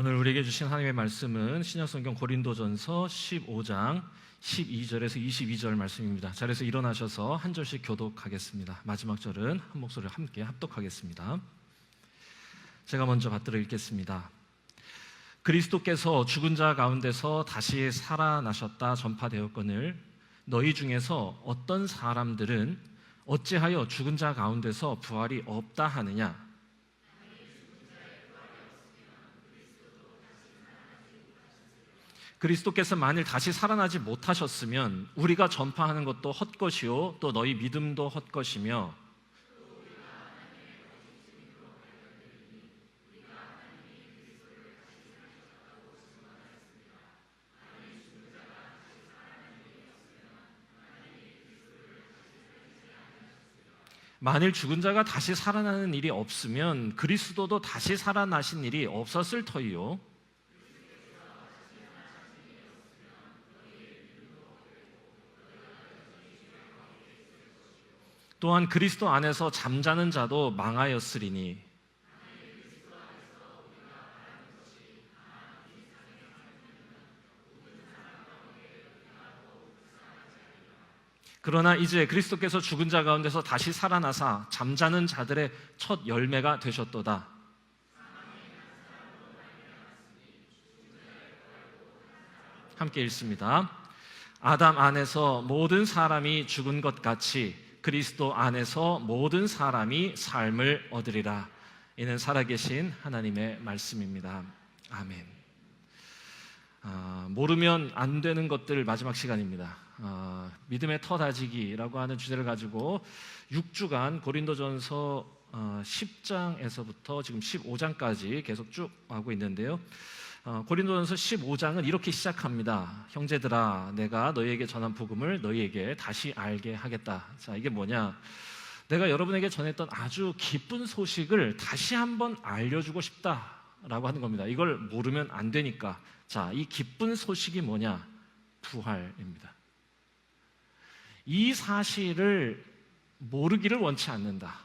오늘 우리에게 주신 하나님의 말씀은 신약성경 고린도전서 15장 12절에서 22절 말씀입니다. 자리에서 일어나셔서 한 절씩 교독하겠습니다. 마지막 절은 한 목소리로 함께 합독하겠습니다. 제가 먼저 받들어 읽겠습니다. 그리스도께서 죽은 자 가운데서 다시 살아나셨다 전파되었거늘 너희 중에서 어떤 사람들은 어찌하여 죽은 자 가운데서 부활이 없다 하느냐? 그리스도께서 만일 다시 살아나지 못하셨으면 우리가 전파하는 것도 헛것이요 또 너희 믿음도 헛것이며 만일 죽은 자가 다시 살아나는 일이 없으면 그리스도도 다시 살아나신 일이 없었을 터이요 또한 그리스도 안에서 잠자는 자도 망하였으리니 그러나 이제 그리스도께서 죽은 자 가운데서 다시 살아나사 잠자는 자들의 첫 열매가 되셨도다. 함께 읽습니다. 아담 안에서 모든 사람이 죽은 것 같이 그리스도 안에서 모든 사람이 삶을 얻으리라. 이는 살아계신 하나님의 말씀입니다. 아멘. 모르면 안 되는 것들 마지막 시간입니다. 믿음의 터다지기라고 하는 주제를 가지고 6주간 고린도전서 10장에서부터 지금 15장까지 계속 쭉 하고 있는데요. 고린도전서 15장은 이렇게 시작합니다. 형제들아, 내가 너희에게 전한 복음을 너희에게 다시 알게 하겠다. 자, 이게 뭐냐? 내가 여러분에게 전했던 아주 기쁜 소식을 다시 한번 알려주고 싶다라고 하는 겁니다. 이걸 모르면 안 되니까. 자, 이 기쁜 소식이 뭐냐? 부활입니다. 이 사실을 모르기를 원치 않는다.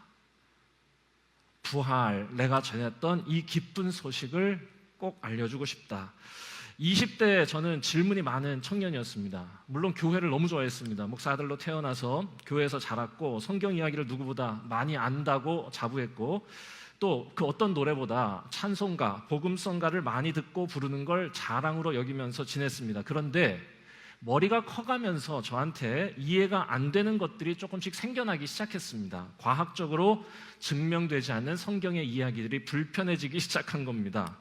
부활, 내가 전했던 이 기쁜 소식을 꼭 알려주고 싶다. 20대 저는 질문이 많은 청년이었습니다. 물론 교회를 너무 좋아했습니다. 목사 아들로 태어나서 교회에서 자랐고 성경 이야기를 누구보다 많이 안다고 자부했고 또 그 어떤 노래보다 찬송가, 복음성가를 많이 듣고 부르는 걸 자랑으로 여기면서 지냈습니다. 그런데 머리가 커가면서 저한테 이해가 안 되는 것들이 조금씩 생겨나기 시작했습니다. 과학적으로 증명되지 않는 성경의 이야기들이 불편해지기 시작한 겁니다.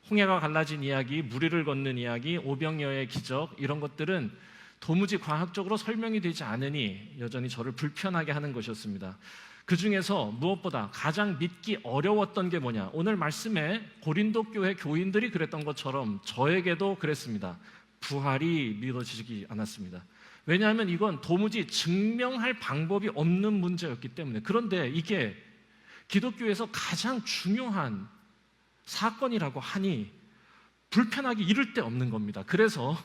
홍해가 갈라진 이야기, 무리를 걷는 이야기, 오병이어의 기적, 이런 것들은 도무지 과학적으로 설명이 되지 않으니 여전히 저를 불편하게 하는 것이었습니다. 그 중에서 무엇보다 가장 믿기 어려웠던 게 뭐냐? 오늘 말씀에 고린도 교회 교인들이 그랬던 것처럼 저에게도 그랬습니다. 부활이 믿어지지 않았습니다. 왜냐하면 이건 도무지 증명할 방법이 없는 문제였기 때문에. 그런데 이게 기독교에서 가장 중요한 사건이라고 하니 불편하기 이를 데 없는 겁니다. 그래서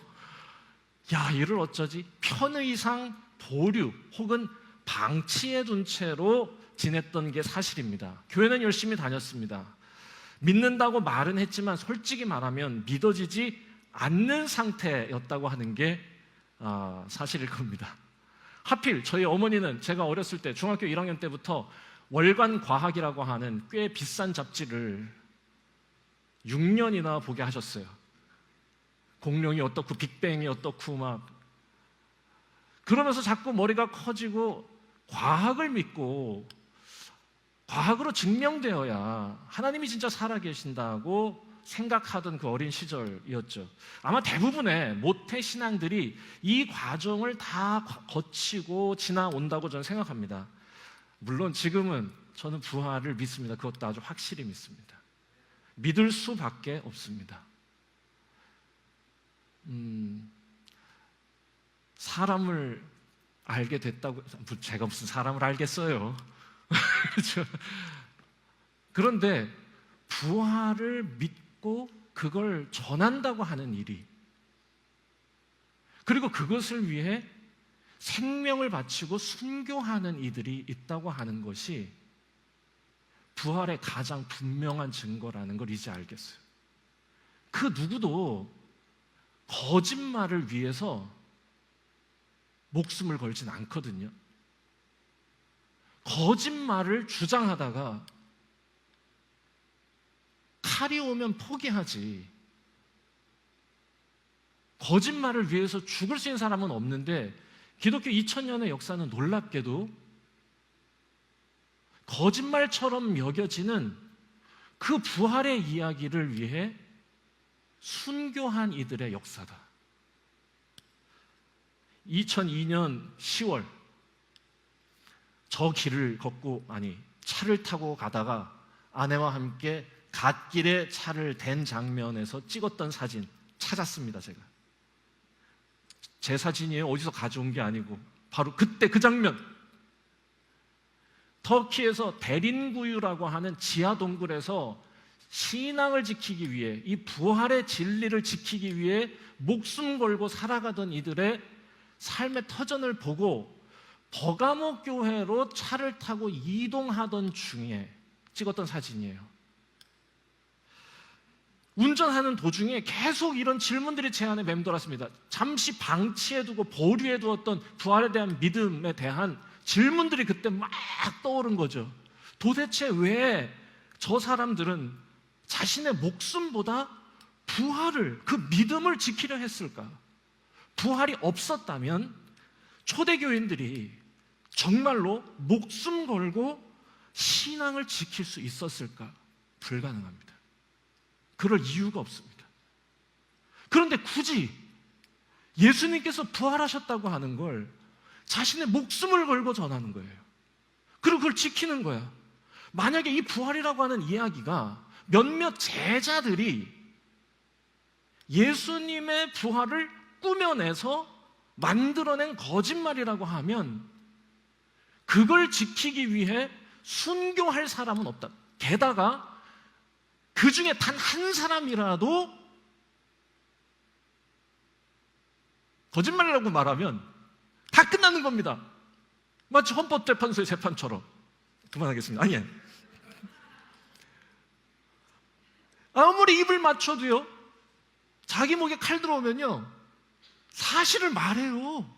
이를 어쩌지? 편의상 보류 혹은 방치해 둔 채로 지냈던 게 사실입니다. 교회는 열심히 다녔습니다. 믿는다고 말은 했지만 솔직히 말하면 믿어지지 않는 상태였다고 하는 게 사실일 겁니다. 하필 저희 어머니는 제가 어렸을 때 중학교 1학년 때부터 월간 과학이라고 하는 꽤 비싼 잡지를 6년이나 보게 하셨어요. 공룡이 어떻고 빅뱅이 어떻고 막 그러면서 자꾸 머리가 커지고 과학을 믿고 과학으로 증명되어야 하나님이 진짜 살아계신다고 생각하던 그 어린 시절이었죠. 아마 대부분의 모태 신앙들이 이 과정을 다 거치고 지나온다고 저는 생각합니다. 물론 지금은 저는 부활을 믿습니다. 그것도 아주 확실히 믿습니다. 믿을 수밖에 없습니다. 사람을 알게 됐다고, 제가 무슨 사람을 알겠어요. 그렇죠? 그런데 부활을 믿고 그걸 전한다고 하는 일이, 그리고 그것을 위해 생명을 바치고 순교하는 이들이 있다고 하는 것이 부활의 가장 분명한 증거라는 걸 이제 알겠어요. 그 누구도 거짓말을 위해서 목숨을 걸진 않거든요. 거짓말을 주장하다가 칼이 오면 포기하지, 거짓말을 위해서 죽을 수 있는 사람은 없는데, 기독교 2000년의 역사는 놀랍게도 거짓말처럼 여겨지는 그 부활의 이야기를 위해 순교한 이들의 역사다. 2002년 10월 저 길을 걷고, 차를 타고 가다가 아내와 함께 갓길에 차를 댄 장면에서 찍었던 사진 찾았습니다. 제가 제 사진이에요. 어디서 가져온 게 아니고 바로 그때 그 장면. 터키에서 데린구유라고 하는 지하 동굴에서 신앙을 지키기 위해, 이 부활의 진리를 지키기 위해 목숨 걸고 살아가던 이들의 삶의 터전을 보고 버가모 교회로 차를 타고 이동하던 중에 찍었던 사진이에요. 운전하는 도중에 계속 이런 질문들이 제 안에 맴돌았습니다. 잠시 방치해두고 보류해 두었던 부활에 대한 믿음에 대한 질문들이 그때 막 떠오른 거죠. 도대체 왜 저 사람들은 자신의 목숨보다 부활을, 그 믿음을 지키려 했을까? 부활이 없었다면 초대교인들이 정말로 목숨 걸고 신앙을 지킬 수 있었을까? 불가능합니다. 그럴 이유가 없습니다. 그런데 굳이 예수님께서 부활하셨다고 하는 걸 자신의 목숨을 걸고 전하는 거예요. 그리고 그걸 지키는 거야. 만약에 이 부활이라고 하는 이야기가 몇몇 제자들이 예수님의 부활을 꾸며내서 만들어낸 거짓말이라고 하면 그걸 지키기 위해 순교할 사람은 없다. 게다가 그 중에 단 한 사람이라도 거짓말이라고 말하면 다 끝나는 겁니다. 마치 헌법재판소의 재판처럼. 그만하겠습니다. 아니에요. 아무리 입을 맞춰도요, 자기 목에 칼 들어오면요, 사실을 말해요.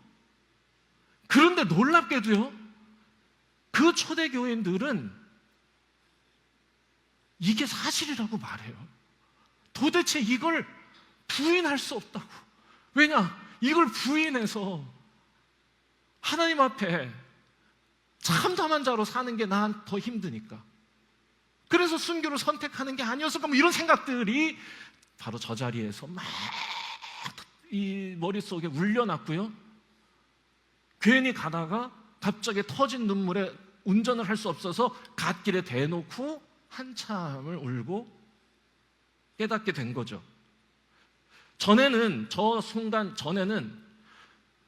그런데 놀랍게도요, 그 초대교인들은 이게 사실이라고 말해요. 도대체 이걸 부인할 수 없다고. 왜냐? 이걸 부인해서 하나님 앞에 참담한 자로 사는 게 난 더 힘드니까. 그래서 순교를 선택하는 게 아니었을까? 뭐 이런 생각들이 바로 저 자리에서 막 이 머릿속에 울려났고요. 괜히 가다가 갑자기 터진 눈물에 운전을 할 수 없어서 갓길에 대놓고 한참을 울고 깨닫게 된 거죠. 저 순간 전에는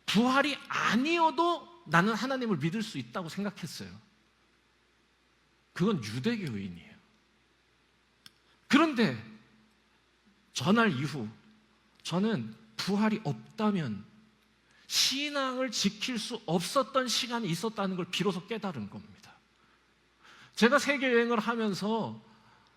부활이 아니어도 나는 하나님을 믿을 수 있다고 생각했어요. 그건 유대교인이에요. 그런데 전날 이후 저는 부활이 없다면 신앙을 지킬 수 없었던 시간이 있었다는 걸 비로소 깨달은 겁니다. 제가 세계 여행을 하면서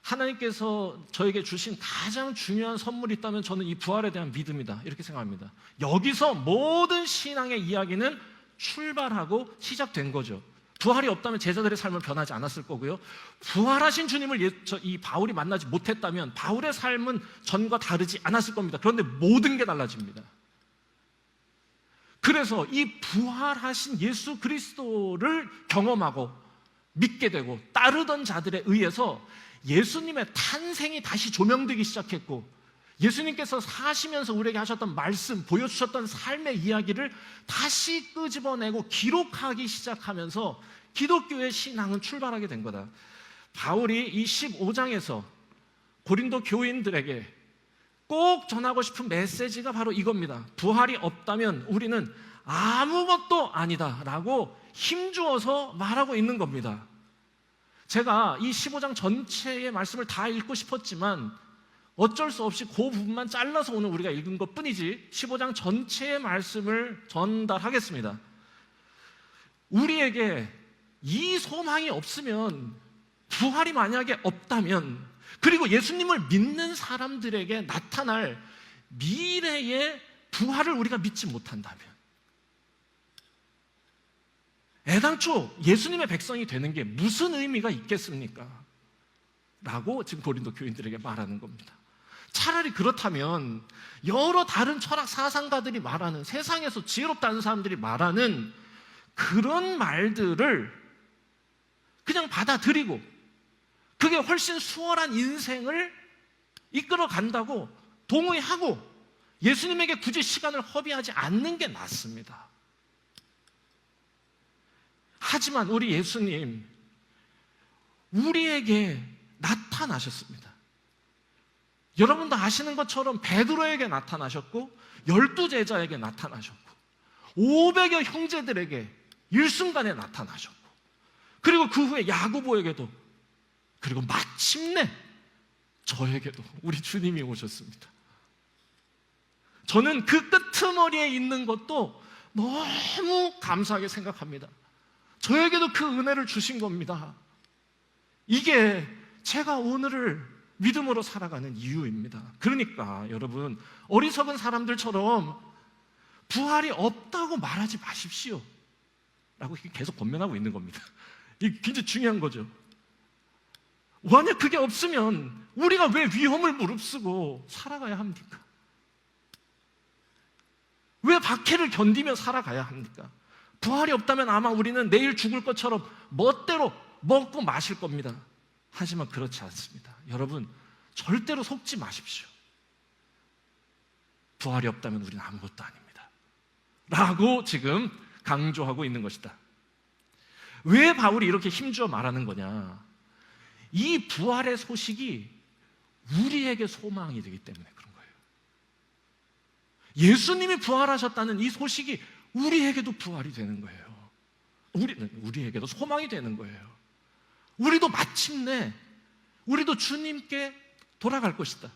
하나님께서 저에게 주신 가장 중요한 선물이 있다면 저는 이 부활에 대한 믿음이다, 이렇게 생각합니다. 여기서 모든 신앙의 이야기는 출발하고 시작된 거죠. 부활이 없다면 제자들의 삶은 변하지 않았을 거고요. 부활하신 주님을 이 바울이 만나지 못했다면 바울의 삶은 전과 다르지 않았을 겁니다. 그런데 모든 게 달라집니다. 그래서 이 부활하신 예수 그리스도를 경험하고 믿게 되고 따르던 자들에 의해서 예수님의 탄생이 다시 조명되기 시작했고, 예수님께서 사시면서 우리에게 하셨던 말씀, 보여주셨던 삶의 이야기를 다시 끄집어내고 기록하기 시작하면서 기독교의 신앙은 출발하게 된 거다. 바울이 이 15장에서 고린도 교인들에게 꼭 전하고 싶은 메시지가 바로 이겁니다. 부활이 없다면 우리는 아무것도 아니다 라고 힘주어서 말하고 있는 겁니다. 제가 이 15장 전체의 말씀을 다 읽고 싶었지만 어쩔 수 없이 그 부분만 잘라서 오늘 우리가 읽은 것 뿐이지 15장 전체의 말씀을 전달하겠습니다. 우리에게 이 소망이 없으면, 부활이 만약에 없다면 그리고 예수님을 믿는 사람들에게 나타날 미래의 부활을 우리가 믿지 못한다면, 애당초 예수님의 백성이 되는 게 무슨 의미가 있겠습니까? 라고 지금 고린도 교인들에게 말하는 겁니다. 차라리 그렇다면 여러 다른 철학 사상가들이 말하는, 세상에서 지혜롭다는 사람들이 말하는 그런 말들을 그냥 받아들이고 그게 훨씬 수월한 인생을 이끌어 간다고 동의하고 예수님에게 굳이 시간을 허비하지 않는 게 낫습니다. 하지만 우리 예수님, 우리에게 나타나셨습니다. 여러분도 아시는 것처럼 베드로에게 나타나셨고 12제자에게 나타나셨고 500여 형제들에게 일순간에 나타나셨고, 그리고 그 후에 야고보에게도, 그리고 마침내 저에게도 우리 주님이 오셨습니다. 저는 그 끄트머리에 있는 것도 너무 감사하게 생각합니다. 저에게도 그 은혜를 주신 겁니다. 이게 제가 오늘을 믿음으로 살아가는 이유입니다. 그러니까 여러분, 어리석은 사람들처럼 부활이 없다고 말하지 마십시오 라고 계속 권면하고 있는 겁니다. 이게 굉장히 중요한 거죠. 만약 그게 없으면 우리가 왜 위험을 무릅쓰고 살아가야 합니까? 왜 박해를 견디며 살아가야 합니까? 부활이 없다면 아마 우리는 내일 죽을 것처럼 멋대로 먹고 마실 겁니다. 하지만 그렇지 않습니다. 여러분, 절대로 속지 마십시오. 부활이 없다면 우리는 아무것도 아닙니다 라고 지금 강조하고 있는 것이다. 왜 바울이 이렇게 힘주어 말하는 거냐? 이 부활의 소식이 우리에게 소망이 되기 때문에 그런 거예요. 예수님이 부활하셨다는 이 소식이 우리에게도 부활이 되는 거예요. 우리에게도 소망이 되는 거예요. 우리도 마침내, 우리도 주님께 돌아갈 것이다.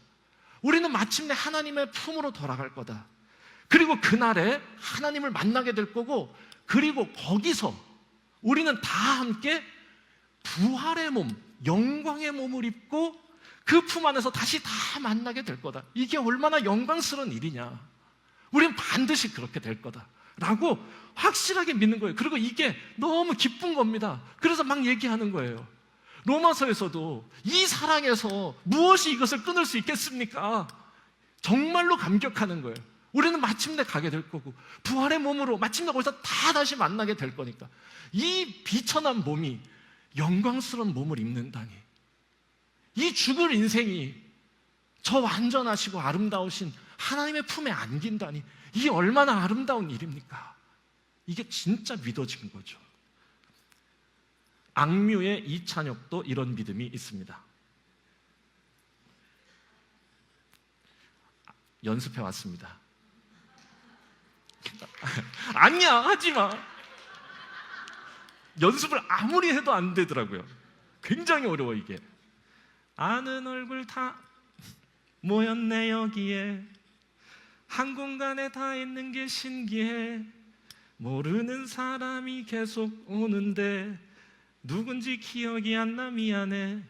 우리는 마침내 하나님의 품으로 돌아갈 거다. 그리고 그날에 하나님을 만나게 될 거고, 그리고 거기서 우리는 다 함께 부활의 몸, 영광의 몸을 입고 그 품 안에서 다시 다 만나게 될 거다. 이게 얼마나 영광스러운 일이냐. 우리는 반드시 그렇게 될 거다 라고 확실하게 믿는 거예요. 그리고 이게 너무 기쁜 겁니다. 그래서 막 얘기하는 거예요. 로마서에서도 이 사랑에서 무엇이 이것을 끊을 수 있겠습니까? 정말로 감격하는 거예요. 우리는 마침내 가게 될 거고 부활의 몸으로 마침내 거기서 다 다시 만나게 될 거니까 이 비천한 몸이 영광스러운 몸을 입는다니, 이 죽을 인생이 저 완전하시고 아름다우신 하나님의 품에 안긴다니, 이게 얼마나 아름다운 일입니까? 이게 진짜 믿어진 거죠. 악뮤의 이찬혁도 이런 믿음이 있습니다. 연습해 왔습니다. 아니야, 하지마. 연습을 아무리 해도 안 되더라고요. 굉장히 어려워 이게. 아는 얼굴 다 모였네 여기에, 한 공간에 다 있는 게 신기해. 모르는 사람이 계속 오는데 누군지 기억이 안 나 미안해.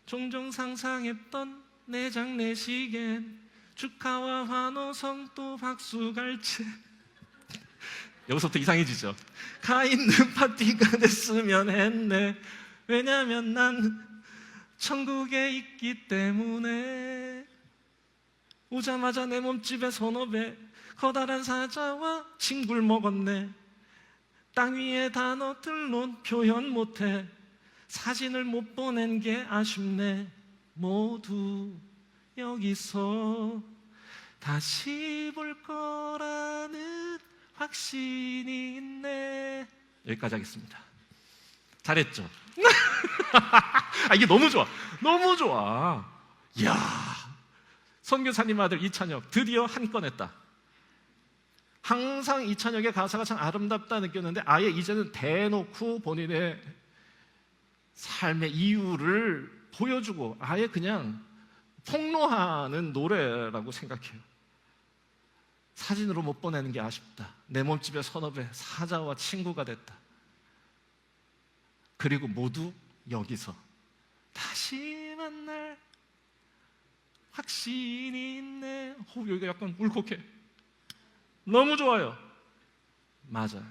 종종 상상했던 내 장례식엔 축하와 환호성 또 박수갈채. 여기서부터 이상해지죠. 가 있는 파티가 됐으면 했네. 왜냐면 난 천국에 있기 때문에. 오자마자 내 몸집에 선업에 커다란 사자와 친구를 먹었네. 땅 위에 단어들론 표현 못해. 사진을 못 보낸 게 아쉽네. 모두 여기서 다시 볼 거라는 확신이 있네. 여기까지 하겠습니다. 잘했죠? 이게 너무 좋아. 너무 좋아. 이야, 선교사님 아들 이찬혁 드디어 한 건 했다. 항상 이찬혁의 가사가 참 아름답다 느꼈는데 아예 이제는 대놓고 본인의 삶의 이유를 보여주고 아예 그냥 폭로하는 노래라고 생각해요. 사진으로 못 보내는 게 아쉽다. 내 몸집의 선업에 사자와 친구가 됐다. 그리고 모두 여기서 다시 만날 확신이 있네. 여기가 약간 울컥해. 너무 좋아요. 맞아.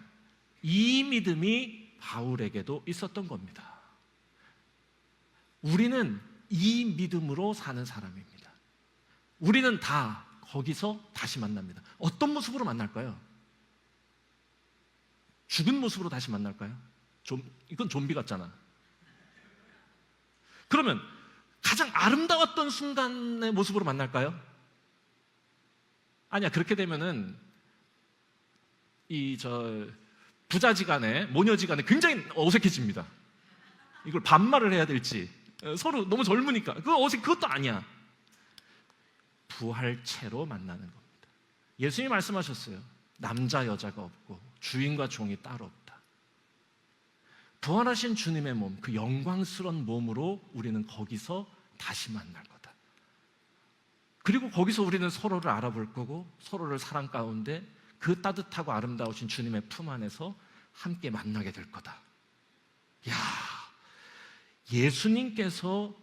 이 믿음이 바울에게도 있었던 겁니다. 우리는 이 믿음으로 사는 사람입니다. 우리는 다 거기서 다시 만납니다. 어떤 모습으로 만날까요? 죽은 모습으로 다시 만날까요? 이건 좀비 같잖아. 그러면 가장 아름다웠던 순간의 모습으로 만날까요? 아니야. 그렇게 되면은 부자지간에 모녀지간에 굉장히 어색해집니다. 이걸 반말을 해야 될지 서로 너무 젊으니까 그것도 아니야. 부활체로 만나는 겁니다. 예수님이 말씀하셨어요. 남자 여자가 없고 주인과 종이 따로 없다. 부활하신 주님의 몸, 그 영광스러운 몸으로 우리는 거기서 다시 만날 거다. 그리고 거기서 우리는 서로를 알아볼 거고 서로를 사랑 가운데 그 따뜻하고 아름다우신 주님의 품 안에서 함께 만나게 될 거다. 야, 예수님께서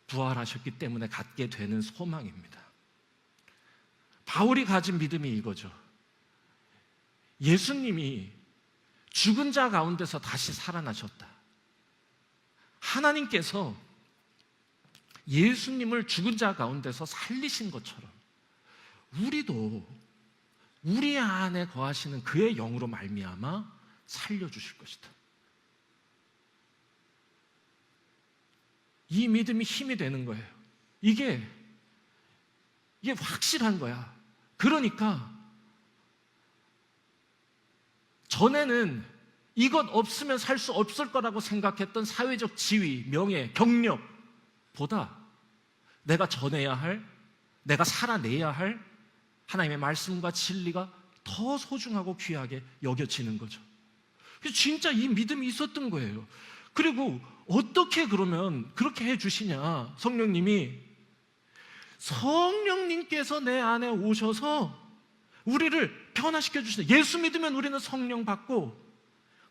부활하셨기 때문에 갖게 되는 소망입니다. 바울이 가진 믿음이 이거죠. 예수님이 죽은 자 가운데서 다시 살아나셨다. 하나님께서 예수님을 죽은 자 가운데서 살리신 것처럼 우리도 우리 안에 거하시는 그의 영으로 말미암아 살려주실 것이다. 이 믿음이 힘이 되는 거예요. 이게 확실한 거야. 그러니까 전에는 이것 없으면 살 수 없을 거라고 생각했던 사회적 지위, 명예, 경력보다 내가 전해야 할, 내가 살아내야 할 하나님의 말씀과 진리가 더 소중하고 귀하게 여겨지는 거죠. 그래서 진짜 이 믿음이 있었던 거예요. 그리고 어떻게 그러면 그렇게 해주시냐? 성령님께서 내 안에 오셔서 우리를 변화시켜 주시다. 예수 믿으면 우리는 성령 받고,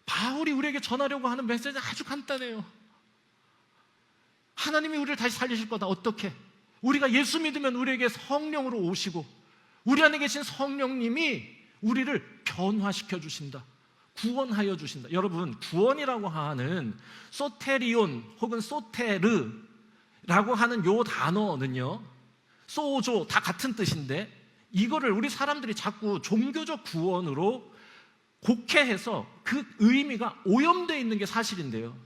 바울이 우리에게 전하려고 하는 메시지는 아주 간단해요. 하나님이 우리를 다시 살리실 거다. 어떻게? 우리가 예수 믿으면 우리에게 성령으로 오시고 우리 안에 계신 성령님이 우리를 변화시켜 주신다. 구원하여 주신다. 여러분, 구원이라고 하는 소테리온 혹은 소테르라고 하는 요 단어는요, 소조 다 같은 뜻인데 이거를 우리 사람들이 자꾸 종교적 구원으로 곡해해서 그 의미가 오염되어 있는 게 사실인데요,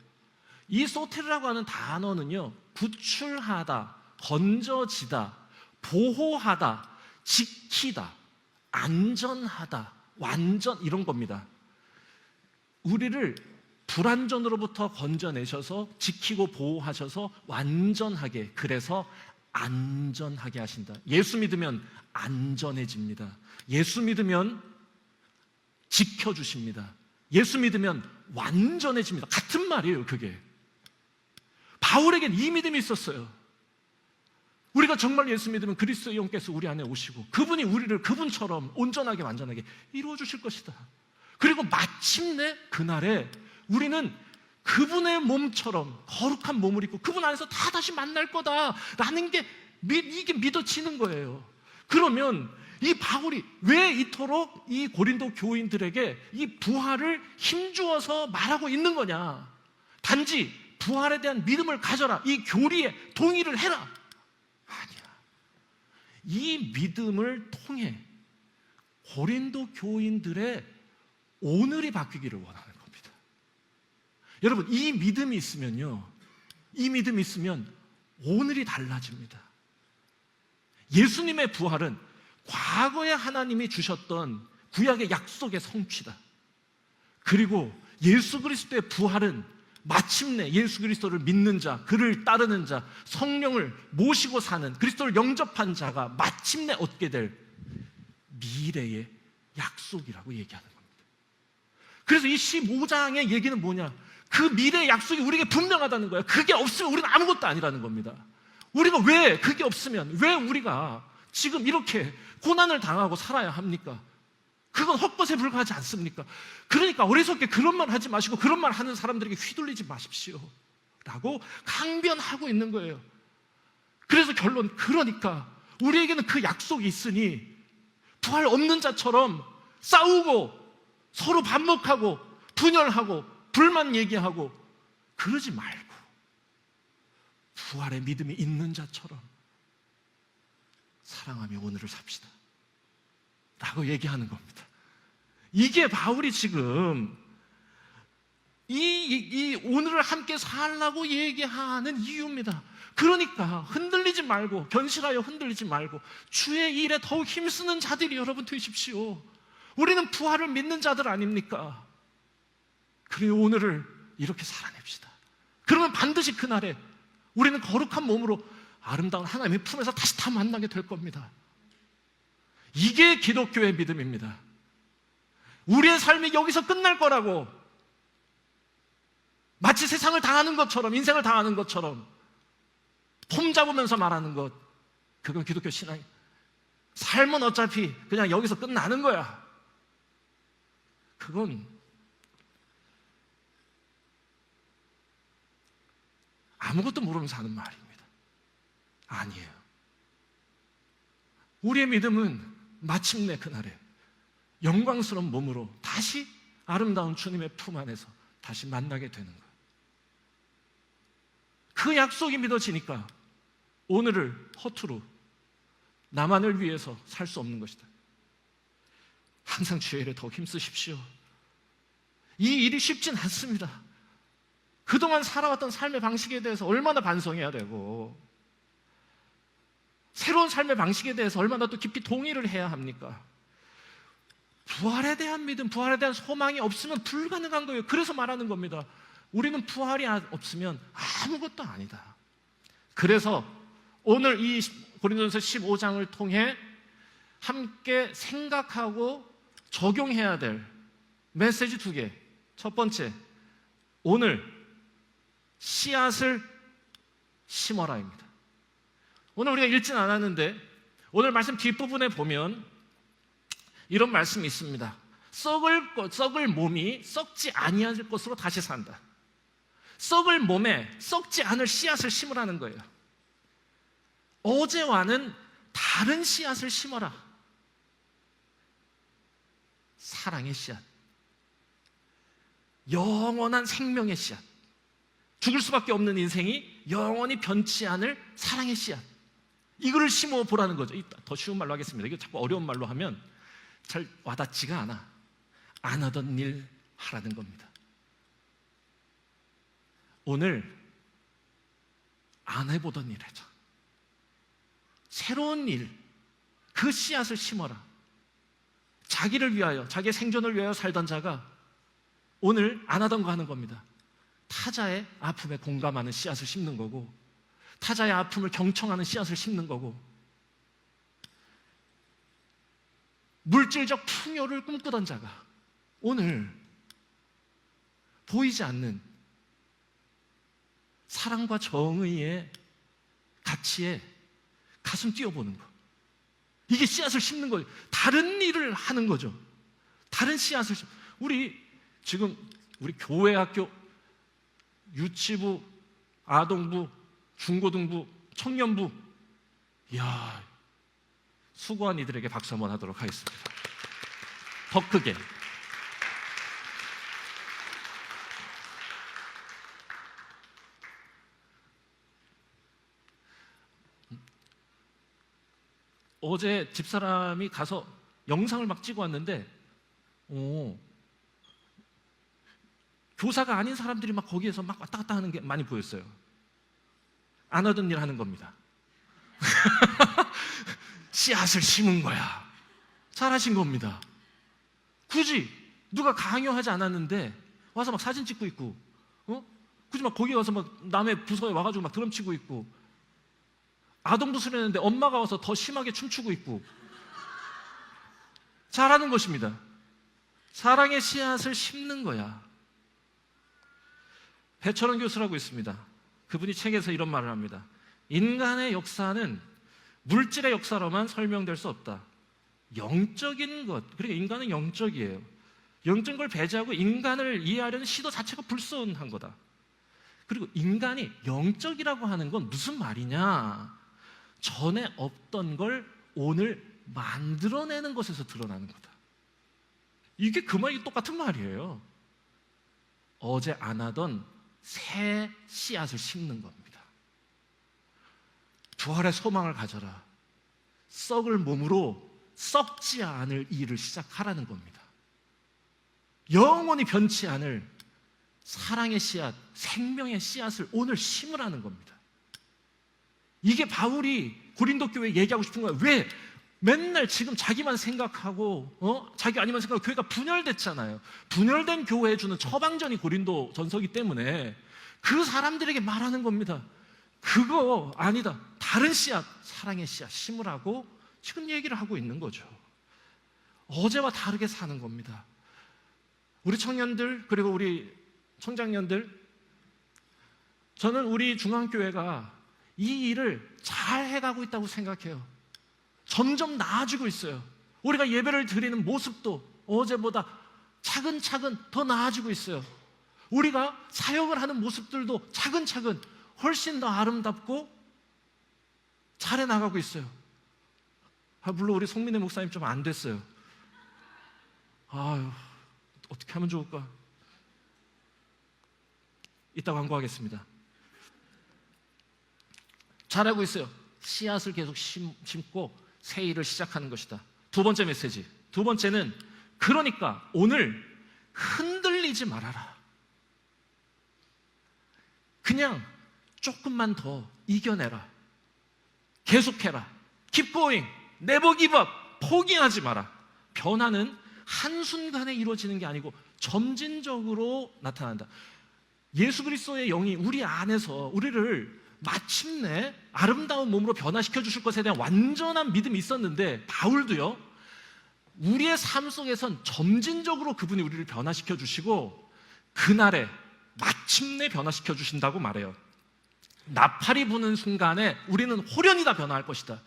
이 소테르라고 하는 단어는요, 구출하다, 건져지다, 보호하다, 지키다, 안전하다, 완전, 이런 겁니다. 우리를 불안전으로부터 건져내셔서 지키고 보호하셔서 완전하게, 그래서 안전하게 하신다. 예수 믿으면 안전해집니다. 예수 믿으면 지켜주십니다. 예수 믿으면 완전해집니다. 같은 말이에요. 그게 바울에겐 이 믿음이 있었어요. 우리가 정말 예수 믿으면 그리스도의 영께서 우리 안에 오시고 그분이 우리를 그분처럼 온전하게 완전하게 이루어 주실 것이다. 그리고 마침내 그날에 우리는 그분의 몸처럼 거룩한 몸을 입고 그분 안에서 다 다시 만날 거다라는 게 이게 믿어지는 거예요. 그러면 이 바울이 왜 이토록 이 고린도 교인들에게 이 부활을 힘주어서 말하고 있는 거냐? 단지 부활에 대한 믿음을 가져라, 이 교리에 동의를 해라, 아니야. 이 믿음을 통해 고린도 교인들의 오늘이 바뀌기를 원하는 겁니다. 여러분, 이 믿음이 있으면요, 이 믿음이 있으면 오늘이 달라집니다. 예수님의 부활은 과거에 하나님이 주셨던 구약의 약속의 성취다. 그리고 예수 그리스도의 부활은 마침내 예수 그리스도를 믿는 자, 그를 따르는 자, 성령을 모시고 사는, 그리스도를 영접한 자가 마침내 얻게 될 미래의 약속이라고 얘기하는 겁니다. 그래서 이 15장의 얘기는 뭐냐? 그 미래의 약속이 우리에게 분명하다는 거예요. 그게 없으면 우리는 아무것도 아니라는 겁니다. 우리가 왜 그게 없으면 왜 우리가 지금 이렇게 고난을 당하고 살아야 합니까? 그건 헛것에 불과하지 않습니까? 그러니까 어리석게 그런 말 하지 마시고 그런 말 하는 사람들에게 휘둘리지 마십시오 라고 강변하고 있는 거예요. 그래서 결론, 그러니까 우리에게는 그 약속이 있으니 부활 없는 자처럼 싸우고 서로 반목하고 분열하고 불만 얘기하고 그러지 말고 부활의 믿음이 있는 자처럼 사랑하며 오늘을 삽시다 라고 얘기하는 겁니다. 이게 바울이 지금 이 오늘을 함께 살라고 얘기하는 이유입니다. 그러니까 흔들리지 말고, 견실하여 흔들리지 말고 주의 일에 더욱 힘쓰는 자들이 여러분 되십시오. 우리는 부활을 믿는 자들 아닙니까? 그래 오늘을 이렇게 살아냅시다. 그러면 반드시 그날에 우리는 거룩한 몸으로 아름다운 하나님의 품에서 다시 다 만나게 될 겁니다. 이게 기독교의 믿음입니다. 우리의 삶이 여기서 끝날 거라고 마치 세상을 당하는 것처럼, 인생을 당하는 것처럼 폼 잡으면서 말하는 것, 그건 기독교 신앙. 삶은 어차피 그냥 여기서 끝나는 거야. 그건 아무것도 모르면서 하는 말입니다. 아니에요. 우리의 믿음은 마침내 그날에 영광스러운 몸으로 다시 아름다운 주님의 품 안에서 다시 만나게 되는 거예요. 그 약속이 믿어지니까 오늘을 허투루 나만을 위해서 살 수 없는 것이다. 항상 주의 일에 더 힘쓰십시오. 이 일이 쉽진 않습니다. 그동안 살아왔던 삶의 방식에 대해서 얼마나 반성해야 되고 새로운 삶의 방식에 대해서 얼마나 또 깊이 동의를 해야 합니까? 부활에 대한 믿음, 부활에 대한 소망이 없으면 불가능한 거예요. 그래서 말하는 겁니다. 우리는 부활이 없으면 아무것도 아니다. 그래서 오늘 이 고린도전서 15장을 통해 함께 생각하고 적용해야 될 메시지 2개. 첫 번째, 오늘 씨앗을 심어라입니다. 오늘 우리가 읽진 않았는데 오늘 말씀 뒷부분에 보면 이런 말씀이 있습니다. 썩을 몸이 썩지 아니할 것으로 다시 산다. 썩을 몸에 썩지 않을 씨앗을 심으라는 거예요. 어제와는 다른 씨앗을 심어라. 사랑의 씨앗, 영원한 생명의 씨앗, 죽을 수밖에 없는 인생이 영원히 변치 않을 사랑의 씨앗, 이거를 심어 보라는 거죠. 더 쉬운 말로 하겠습니다. 이거 자꾸 어려운 말로 하면 잘 와닿지가 않아. 안 하던 일 하라는 겁니다. 오늘 안 해보던 일 하자. 새로운 일, 그 씨앗을 심어라. 자기를 위하여, 자기의 생존을 위하여 살던 자가 오늘 안 하던 거 하는 겁니다. 타자의 아픔에 공감하는 씨앗을 심는 거고, 타자의 아픔을 경청하는 씨앗을 심는 거고, 물질적 풍요를 꿈꾸던 자가 오늘 보이지 않는 사랑과 정의의 가치에 가슴 뛰어보는 거, 이게 씨앗을 심는 거예요. 다른 일을 하는 거죠. 다른 씨앗을 우리 교회 학교 유치부, 아동부, 중고등부, 청년부, 이야, 수고한 이들에게 박수 한번 하도록 하겠습니다. 더 크게. 어제 집사람이 가서 영상을 막 찍어 왔는데, 교사가 아닌 사람들이 막 거기에서 막 왔다 갔다 하는 게 많이 보였어요. 안 하던 일 하는 겁니다. 씨앗을 심은 거야. 잘하신 겁니다. 굳이 누가 강요하지 않았는데 와서 막 사진 찍고 있고, 굳이 막 거기 가서 막 남의 부서에 와가지고 막 드럼 치고 있고, 아동부 수련했는데 엄마가 와서 더 심하게 춤추고 있고, 잘하는 것입니다. 사랑의 씨앗을 심는 거야. 배철원 교수라고 있습니다. 그분이 책에서 이런 말을 합니다. 인간의 역사는 물질의 역사로만 설명될 수 없다. 영적인 것, 그러니까 인간은 영적이에요. 영적인 걸 배제하고 인간을 이해하려는 시도 자체가 불순한 거다. 그리고 인간이 영적이라고 하는 건 무슨 말이냐? 전에 없던 걸 오늘 만들어내는 것에서 드러나는 거다. 이게 그 말이 똑같은 말이에요. 어제 안 하던 새 씨앗을 심는 겁니다. 부활의 소망을 가져라. 썩을 몸으로 썩지 않을 일을 시작하라는 겁니다. 영원히 변치 않을 사랑의 씨앗, 생명의 씨앗을 오늘 심으라는 겁니다. 이게 바울이 고린도 교회에 얘기하고 싶은 거예요. 왜? 맨날 지금 자기만 생각하고 자기 아니만 생각하고 교회가 분열됐잖아요. 분열된 교회에 주는 처방전이 고린도 전서기 때문에 그 사람들에게 말하는 겁니다. 그거 아니다. 다른 씨앗, 사랑의 씨앗 심으라고 지금 얘기를 하고 있는 거죠. 어제와 다르게 사는 겁니다. 우리 청년들 그리고 우리 청장년들, 저는 우리 중앙교회가 이 일을 잘 해가고 있다고 생각해요. 점점 나아지고 있어요. 우리가 예배를 드리는 모습도 어제보다 차근차근 더 나아지고 있어요. 우리가 사역을 하는 모습들도 차근차근 훨씬 더 아름답고 잘해 나가고 있어요. 물론 우리 송민혜 목사님 좀 안 됐어요. 아유, 어떻게 하면 좋을까? 이따 광고하겠습니다. 잘하고 있어요. 씨앗을 계속 심고 새 일을 시작하는 것이다. 두 번째 메시지. 두 번째는 그러니까 오늘 흔들리지 말아라. 그냥 조금만 더 이겨내라. 계속해라. Keep going. Never give up. 포기하지 마라. 변화는 한순간에 이루어지는 게 아니고 점진적으로 나타난다. 예수 그리스도의 영이 우리 안에서 우리를 마침내 아름다운 몸으로 변화시켜 주실 것에 대한 완전한 믿음이 있었는데, 바울도요, 우리의 삶 속에선 점진적으로 그분이 우리를 변화시켜 주시고 그날에 마침내 변화시켜 주신다고 말해요. 나팔이 부는 순간에 우리는 홀연히 다 변화할 것이다.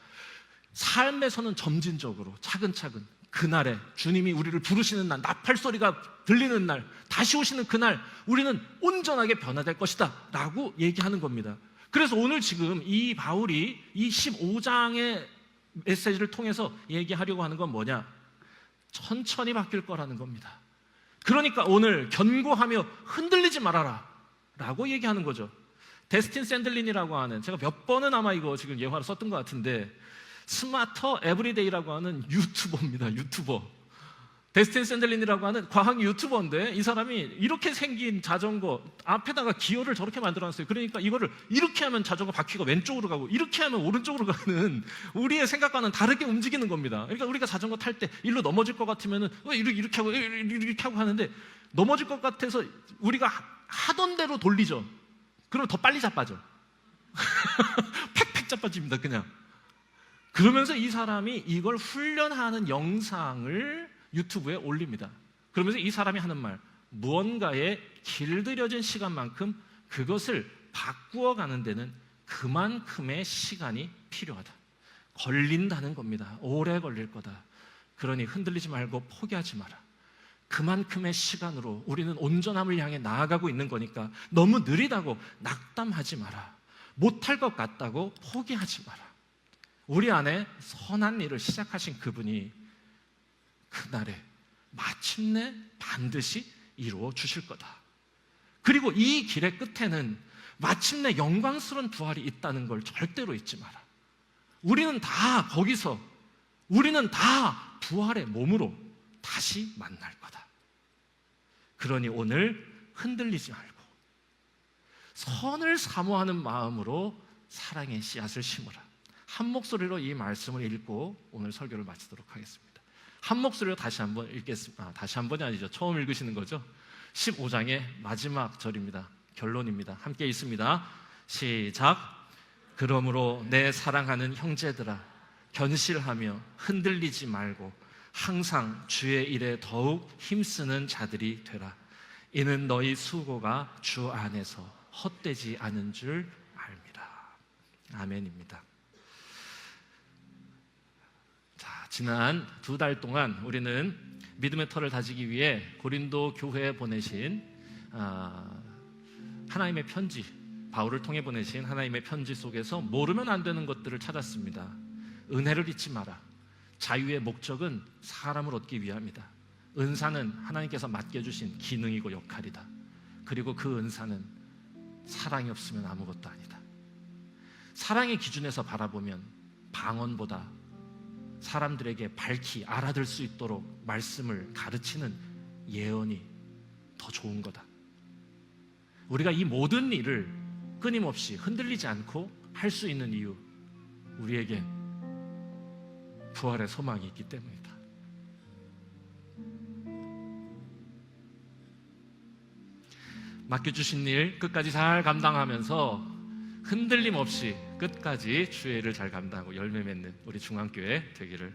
삶에서는 점진적으로 차근차근 그날에 주님이 우리를 부르시는 날, 나팔 소리가 들리는 날, 다시 오시는 그날 우리는 온전하게 변화될 것이다 라고 얘기하는 겁니다. 그래서 오늘 지금 이 바울이 이 15장의 메시지를 통해서 얘기하려고 하는 건 뭐냐? 천천히 바뀔 거라는 겁니다. 그러니까 오늘 견고하며 흔들리지 말아라 라고 얘기하는 거죠. 데스틴 샌들린이라고 하는, 제가 몇 번은 아마 이거 지금 예화를 썼던 것 같은데, 스마터 에브리데이라고 하는 유튜버입니다. 유튜버. 데스틴 샌들린이라고 하는 과학 유튜버인데, 이 사람이 이렇게 생긴 자전거 앞에다가 기어를 저렇게 만들어놨어요. 그러니까 이거를 이렇게 하면 자전거 바퀴가 왼쪽으로 가고 이렇게 하면 오른쪽으로 가는, 우리의 생각과는 다르게 움직이는 겁니다. 그러니까 우리가 자전거 탈 때 일로 넘어질 것 같으면은 이렇게 하고 하는데, 넘어질 것 같아서 우리가 하던 대로 돌리죠. 그러면 더 빨리 자빠져. 팩팩 자빠집니다, 그냥. 그러면서 이 사람이 이걸 훈련하는 영상을 유튜브에 올립니다. 그러면서 이 사람이 하는 말, 무언가에 길들여진 시간만큼 그것을 바꾸어 가는 데는 그만큼의 시간이 필요하다. 걸린다는 겁니다. 오래 걸릴 거다. 그러니 흔들리지 말고 포기하지 마라. 그만큼의 시간으로 우리는 온전함을 향해 나아가고 있는 거니까 너무 느리다고 낙담하지 마라. 못할 것 같다고 포기하지 마라. 우리 안에 선한 일을 시작하신 그분이 그날에 마침내 반드시 이루어 주실 거다. 그리고 이 길의 끝에는 마침내 영광스러운 부활이 있다는 걸 절대로 잊지 마라. 우리는 다 거기서, 우리는 다 부활의 몸으로 다시 만날 거다. 그러니 오늘 흔들리지 말고 선을 사모하는 마음으로 사랑의 씨앗을 심으라. 한 목소리로 이 말씀을 읽고 오늘 설교를 마치도록 하겠습니다. 한 목소리로 다시 한번 읽겠습니다. 다시 한 번이 아니죠. 처음 읽으시는 거죠. 15장의 마지막 절입니다. 결론입니다. 함께 읽습니다. 시작. 그러므로 내 사랑하는 형제들아, 견실하며 흔들리지 말고 항상 주의 일에 더욱 힘쓰는 자들이 되라. 이는 너희 수고가 주 안에서 헛되지 않은 줄 압니다. 아멘입니다. 지난 2달 동안 우리는 믿음의 터를 다지기 위해 고린도 교회에 보내신 하나님의 편지, 바울을 통해 보내신 하나님의 편지 속에서 모르면 안 되는 것들을 찾았습니다. 은혜를 잊지 마라. 자유의 목적은 사람을 얻기 위함이다. 은사는 하나님께서 맡겨주신 기능이고 역할이다. 그리고 그 은사는 사랑이 없으면 아무것도 아니다. 사랑의 기준에서 바라보면 방언보다 사람들에게 밝히 알아들 수 있도록 말씀을 가르치는 예언이 더 좋은 거다. 우리가 이 모든 일을 끊임없이 흔들리지 않고 할 수 있는 이유, 우리에게 부활의 소망이 있기 때문이다. 맡겨주신 일 끝까지 잘 감당하면서 흔들림 없이 끝까지 주의 일을 잘 감당하고 열매 맺는 우리 중앙교회 되기를